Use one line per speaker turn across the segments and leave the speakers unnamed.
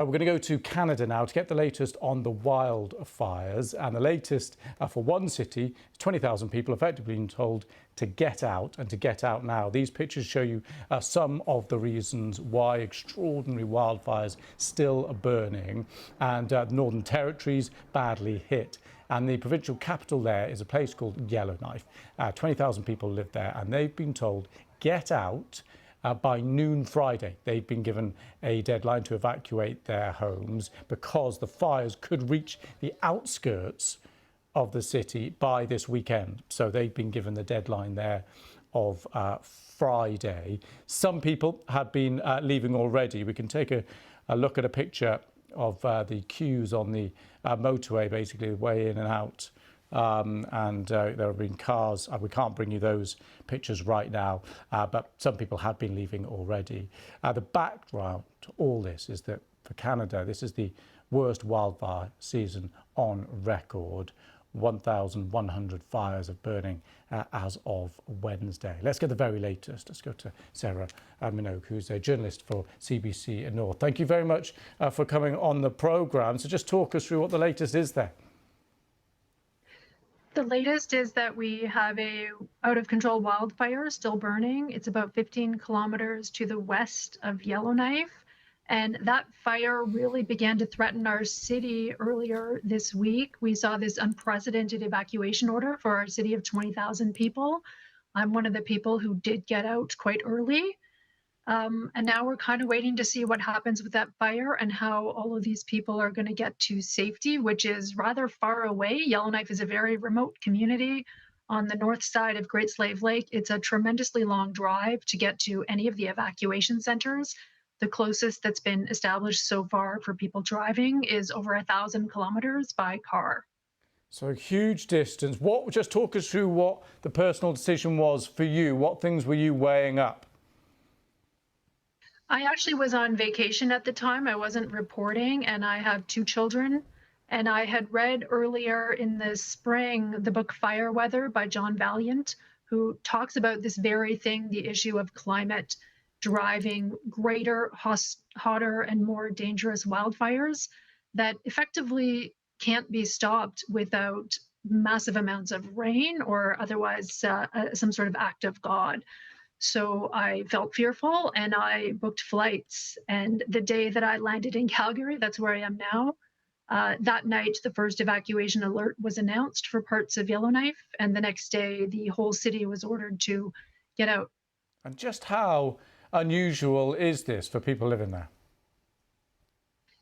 We're going to go to Canada now to get the latest on the wildfires. And the latest for one city, 20,000 people effectively being told to get out and to get out now. These pictures show you some of the reasons why extraordinary wildfires still are burning, and the Northern Territory's badly hit. And the provincial capital there is a place called Yellowknife. 20,000 people live there, and they've been told, get out. By noon Friday. They've been given a deadline to evacuate their homes because the fires could reach the outskirts of the city by this weekend. So they've been given the deadline there of Friday. Some people have been leaving already. We can take a look at a picture of the queues on the motorway, basically the way in and out. There have been cars. We can't bring you those pictures right now, but some people have been leaving already. The background to all this is that for Canada, this is the worst wildfire season on record. 1,100 fires are burning as of Wednesday. Let's get the very latest. Let's go to Sarah Minogue, who's a journalist for CBC North. Thank you very much for coming on the programme. So just talk us through what the latest is there.
The latest is that we have a out-of-control wildfire still burning. It's about 15 kilometers to the west of Yellowknife. And that fire really began to threaten our city earlier this week. We saw this unprecedented evacuation order for our city of 20,000 people. I'm one of the people who did get out quite early. And now we're kind of waiting to see what happens with that fire and how all of these people are going to get to safety, which is rather far away. Yellowknife is a very remote community on the north side of Great Slave Lake. It's a tremendously long drive to get to any of the evacuation centers. The closest that's been established so far for people driving is over 1,000 kilometers by car.
So a huge distance. Just talk us through what the personal decision was for you. What things were you weighing up?
I actually was on vacation at the time. I wasn't reporting, and I have 2 children. And I had read earlier in the spring the book Fire Weather by John Valiant, who talks about this very thing, the issue of climate driving greater, hotter, and more dangerous wildfires that effectively can't be stopped without massive amounts of rain or otherwise some sort of act of God. So I felt fearful and I booked flights. And the day that I landed in Calgary, that's where I am now, that night, the first evacuation alert was announced for parts of Yellowknife. And the next day, the whole city was ordered to get out.
And just how unusual is this for people living there?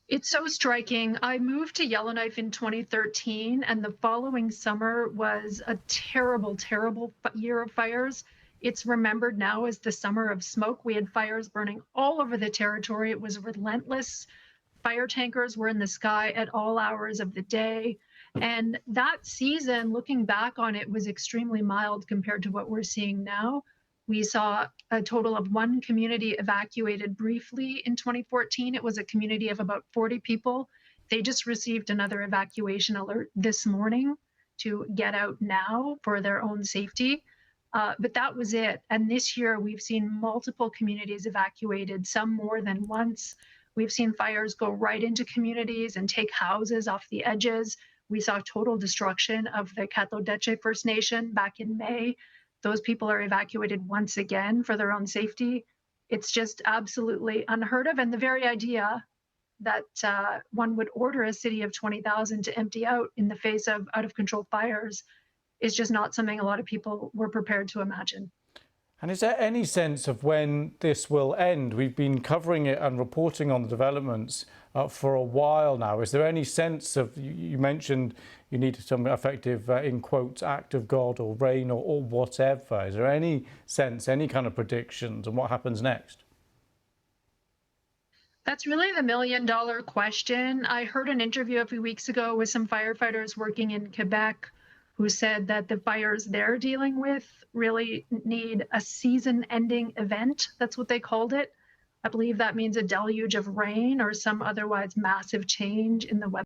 It's so striking. I moved to Yellowknife in 2013, and the following summer was a terrible, terrible year of fires. It's remembered now as the summer of smoke. We had fires burning all over the territory. It was relentless. Fire tankers were in the sky at all hours of the day. And that season, looking back on it, was extremely mild compared to what we're seeing now. We saw a total of 1 community evacuated briefly in 2014. It was a community of about 40 people. They just received another evacuation alert this morning to get out now for their own safety. But that was it. And this year, we've seen multiple communities evacuated, some more than once. We've seen fires go right into communities and take houses off the edges. We saw total destruction of the Catho-Deche First Nation back in May. Those people are evacuated once again for their own safety. It's just absolutely unheard of. And the very idea that one would order a city of 20,000 to empty out in the face of out-of-control fires is just not something a lot of people were prepared to imagine.
And is there any sense of when this will end? We've been covering it and reporting on the developments for a while now. Is there any sense of, you mentioned you need some effective, in quotes, act of God or rain or whatever. Is there any sense, any kind of predictions on what happens next?
That's really the million-dollar question. I heard an interview a few weeks ago with some firefighters working in Quebec who said that the fires they're dealing with really need a season-ending event. That's what they called it. I believe that means a deluge of rain or some otherwise massive change in the weather.